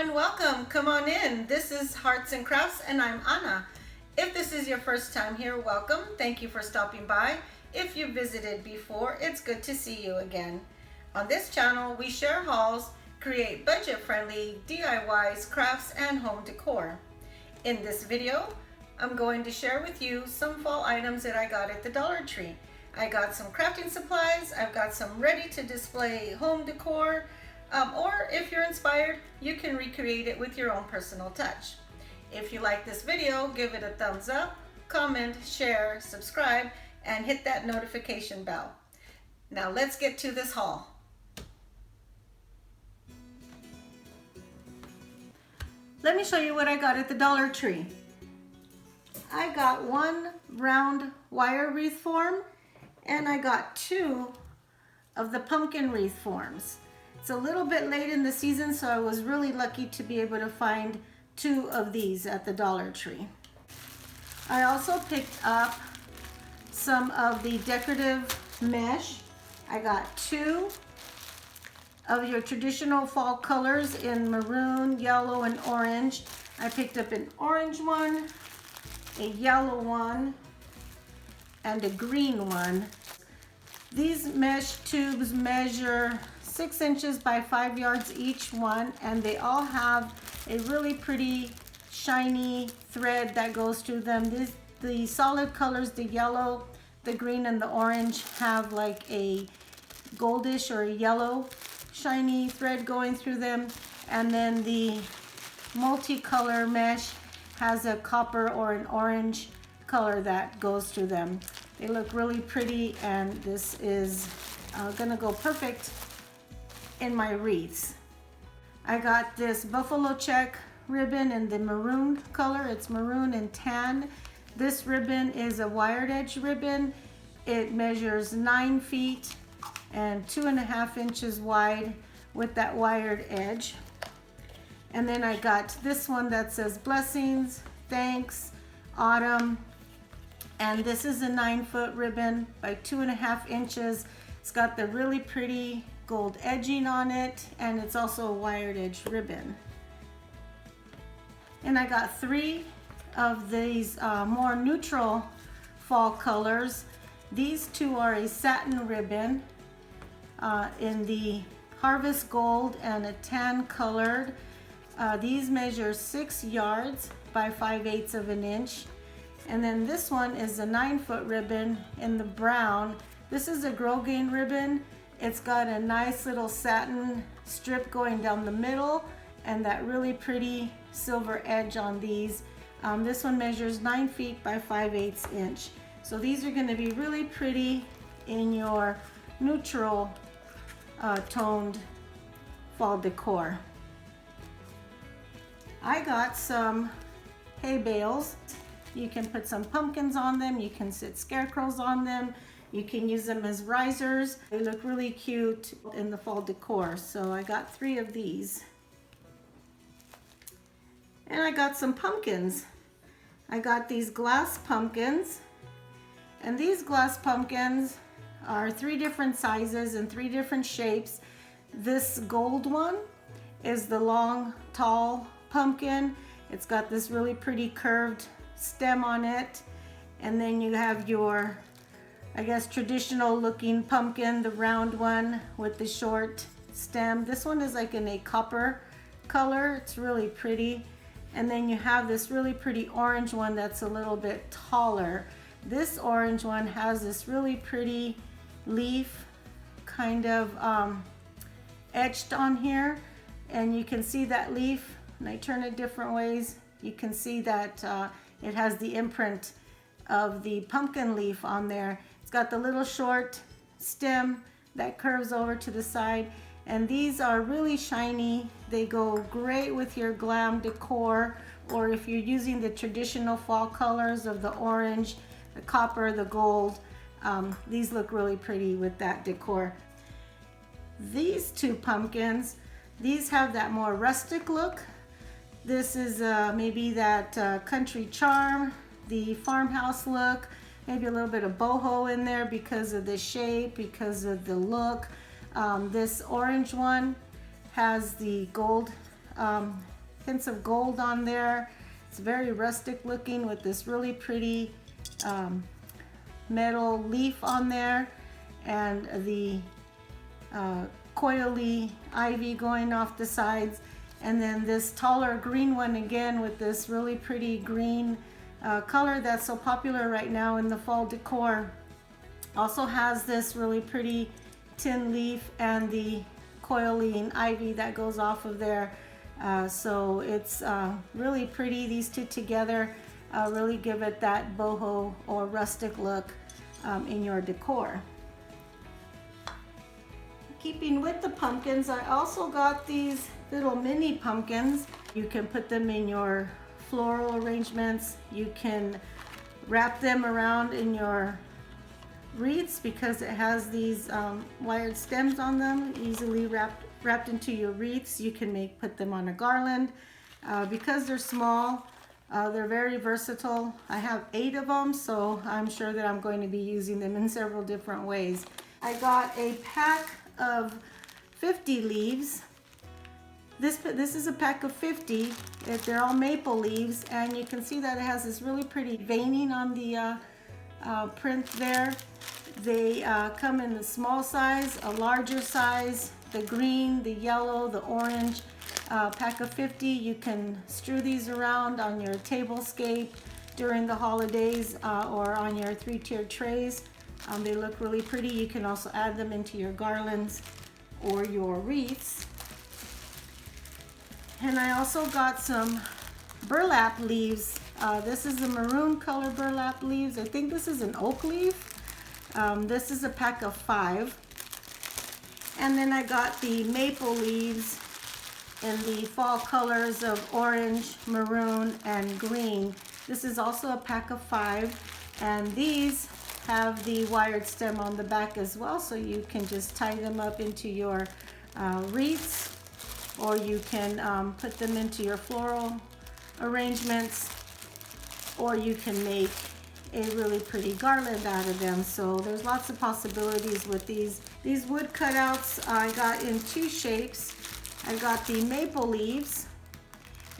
everyone, welcome. Come on in. This is Hearts and Crafts and I'm Anna. If this is your first time here, welcome. Thank you for stopping by. If you visited before, it's good to see you again. On this channel, we share hauls, create budget-friendly DIYs, crafts, and home decor. In this video, I'm going to share with you some fall items that I got at the Dollar Tree. I got some crafting supplies, I've got some ready to display home decor, or if you're inspired, you can recreate it with your own personal touch. If you like this video, give it a thumbs up, comment, share, subscribe, and hit that notification bell. Now let's get to this haul. Let me show you what I got at the Dollar Tree. I got one round wire wreath form, and I got two of the pumpkin wreath forms. It's a little bit late in the season, so I was really lucky to be able to find two of these at the Dollar Tree. I also picked up some of the decorative mesh. I got two of your traditional fall colors in maroon, yellow, and orange. I picked up an orange one, a yellow one, and a green one. These mesh tubes measure 6 inches by 5 yards each one, and they all have a really pretty shiny thread that goes through them. The solid colors, the yellow, the green, and the orange, have like a goldish or a yellow shiny thread going through them, and then the multicolor mesh has a copper or an orange color that goes through them. They look really pretty, and this is gonna go perfect in my wreaths. I got this buffalo check ribbon in the maroon color. It's maroon and tan. This ribbon is a wired edge ribbon. It measures 9 feet and 2.5 inches wide with that wired edge. And then I got this one that says blessings, thanks, autumn. And this is a 9-foot ribbon by 2.5 inches. It's got the really pretty gold edging on it, and it's also a wired edge ribbon. And I got 3 of these more neutral fall colors. These 2 are a satin ribbon in the harvest gold and a tan colored. These measure 6 yards by 5/8 of an inch. And then this one is a 9-foot ribbon in the brown. This is a Grow Gain ribbon. It's got a nice little satin strip going down the middle and that really pretty silver edge on these. This one measures 9 feet by 5/8 inch. So these are going to be really pretty in your neutral toned fall decor. I got some hay bales. You can put some pumpkins on them, you can sit scarecrows on them, you can use them as risers. They look really cute in the fall decor. So I got 3 of these. And I got some pumpkins. I got these glass pumpkins. And these glass pumpkins are 3 different sizes and 3 different shapes. This gold one is the long, tall pumpkin. It's got this really pretty curved stem on it. And then you have your, I guess, traditional looking pumpkin, the round one with the short stem. This one is like in a copper color. It's really pretty. And then you have this really pretty orange one that's a little bit taller. This orange one has this really pretty leaf kind of etched on here. And you can see that leaf, and I turn it different ways. You can see that it has the imprint of the pumpkin leaf on there. It's got the little short stem that curves over to the side, and these are really shiny. They go great with your glam decor, or if you're using the traditional fall colors of the orange, the copper, the gold. These look really pretty with that decor. These 2 pumpkins, these have that more rustic look. This is maybe that country charm, the farmhouse look, maybe a little bit of boho in there because of the shape, because of the look. This orange one has the gold hints of gold on there. It's very rustic looking with this really pretty metal leaf on there, and the coily ivy going off the sides, and then this taller green one again with this really pretty green color that's so popular right now in the fall decor. Also has this really pretty tin leaf and the coily ivy that goes off of there. So it's really pretty. These two together really give it that boho or rustic look in your decor. Keeping with the pumpkins, I also got these little mini pumpkins. You can put them in your floral arrangements. You can wrap them around in your wreaths because it has these wired stems on them, easily wrapped into your wreaths. You can put them on a garland. Because they're small, they're very versatile. I have 8 of them, so I'm sure that I'm going to be using them in several different ways. I got a pack of 50 leaves. This is a pack of 50. They're all maple leaves, and you can see that it has this really pretty veining on the print there. They come in the small size, a larger size, the green, the yellow, the orange. Pack of 50. You can strew these around on your tablescape during the holidays or on your 3-tiered trays. They look really pretty. You can also add them into your garlands or your wreaths. And I also got some burlap leaves. This is a maroon color burlap leaves. I think this is an oak leaf. This is a pack of 5. And then I got the maple leaves in the fall colors of orange, maroon, and green. This is also a pack of 5. And these have the wired stem on the back as well, so you can just tie them up into your wreaths, or you can put them into your floral arrangements, or you can make a really pretty garland out of them. So there's lots of possibilities with these. These wood cutouts I got in 2 shapes. I got the maple leaves,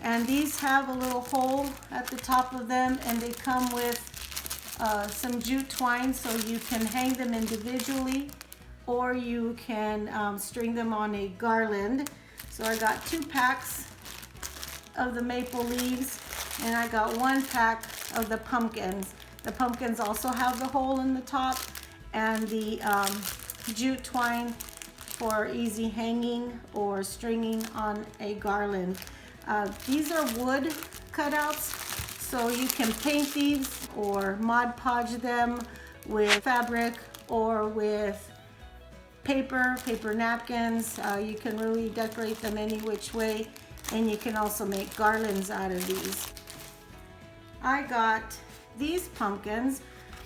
and these have a little hole at the top of them, and they come with some jute twine, so you can hang them individually, or you can string them on a garland. So I got 2 packs of the maple leaves, and I got 1 pack of the pumpkins. The pumpkins also have the hole in the top and the jute twine for easy hanging or stringing on a garland. These are wood cutouts, so you can paint these or Mod Podge them with fabric or with paper napkins. You can really decorate them any which way, and you can also make garlands out of these. I got these pumpkins.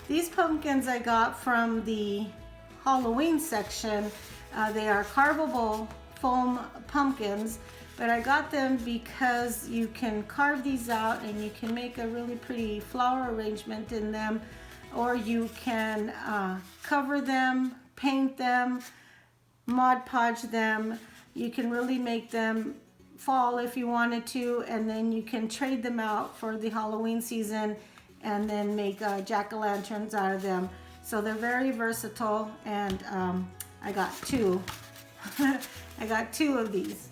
These pumpkins I got from the Halloween section. They are carvable foam pumpkins, but I got them because you can carve these out and you can make a really pretty flower arrangement in them, or you can cover them, paint them, Mod Podge them. You can really make them fall if you wanted to, and then you can trade them out for the Halloween season and then make jack-o'-lanterns out of them. So they're very versatile, and I got 2. I got 2 of these.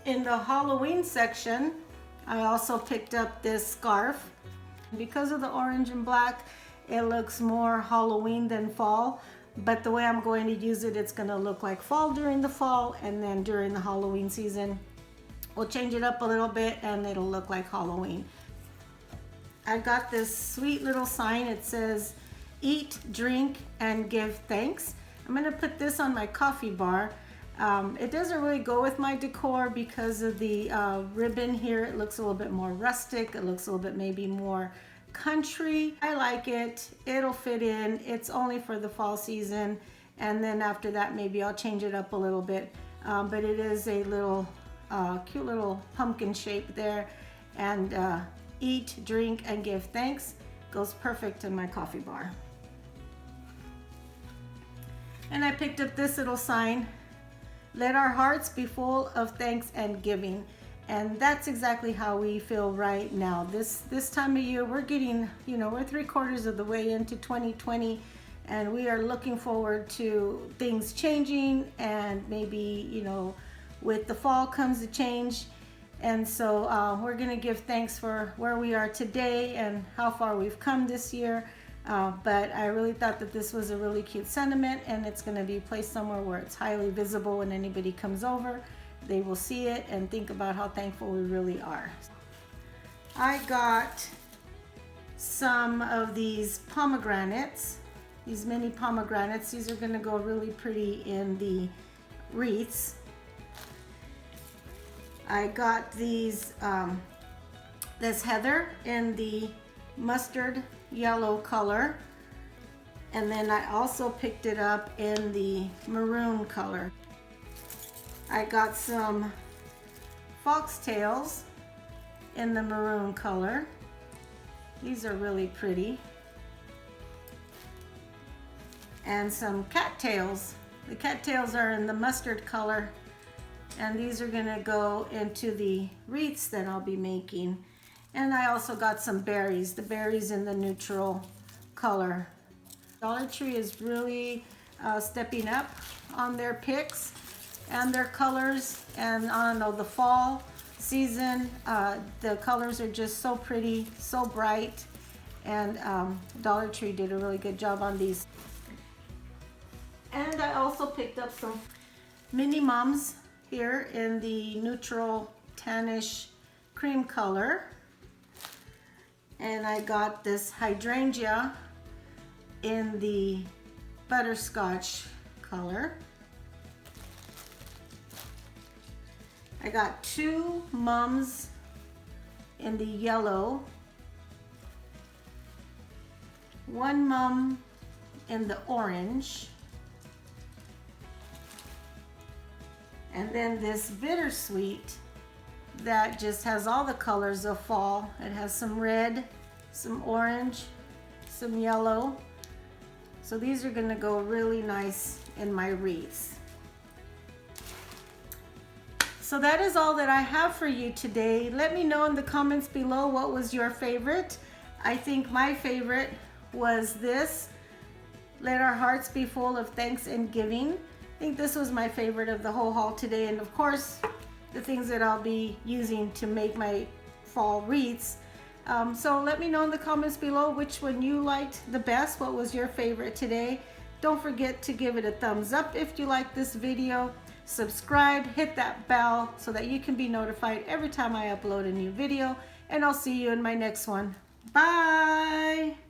In the Halloween section, I also picked up this scarf. Because of the orange and black, it looks more Halloween than fall, but the way I'm going to use it, it's going to look like fall during the fall, and then during the Halloween season, we'll change it up a little bit and it'll look like Halloween. I got this sweet little sign. It says, "Eat, drink, and give thanks." I'm going to put this on my coffee bar. It doesn't really go with my decor because of the ribbon here. It looks a little bit more rustic. It looks a little bit maybe more country. I like it. It'll fit in. It's only for the fall season, and then after that maybe I'll change it up a little bit. But it is a little cute little pumpkin shape there, and eat, drink, and give thanks goes perfect in my coffee bar. And I picked up this little sign. let our hearts be full of thanks and giving. And that's exactly how we feel right now. This time of year, we're getting, we're 3/4 of the way into 2020, and we are looking forward to things changing, and maybe, with the fall comes a change. And so we're gonna give thanks for where we are today and how far we've come this year. But I really thought that this was a really cute sentiment, and it's gonna be placed somewhere where it's highly visible when anybody comes over. They will see it and think about how thankful we really are. I got some of these pomegranates, these mini pomegranates. These are gonna go really pretty in the wreaths. I got these, this heather in the mustard yellow color. And then I also picked it up in the maroon color. I got some foxtails in the maroon color. These are really pretty. And some cattails. The cattails are in the mustard color, and these are gonna go into the wreaths that I'll be making. And I also got some berries, the berries in the neutral color. Dollar Tree is really stepping up on their picks and their colors. And I don't know, the fall season, the colors are just so pretty, so bright. And Dollar Tree did a really good job on these. And I also picked up some mini mums here in the neutral tannish cream color. And I got this hydrangea in the butterscotch color. I got 2 mums in the yellow, 1 mum in the orange, and then this bittersweet that just has all the colors of fall. It has some red, some orange, some yellow. So these are gonna go really nice in my wreaths. So that is all that I have for you today. Let me know in the comments below what was your favorite. I think my favorite was this, let our hearts be full of thanks and giving. I think this was my favorite of the whole haul today. And of course, the things that I'll be using to make my fall wreaths. So let me know in the comments below which one you liked the best. What was your favorite today? Don't forget to give it a thumbs up if you like this video. Subscribe, hit that bell so that you can be notified every time I upload a new video. And I'll see you in my next one. Bye!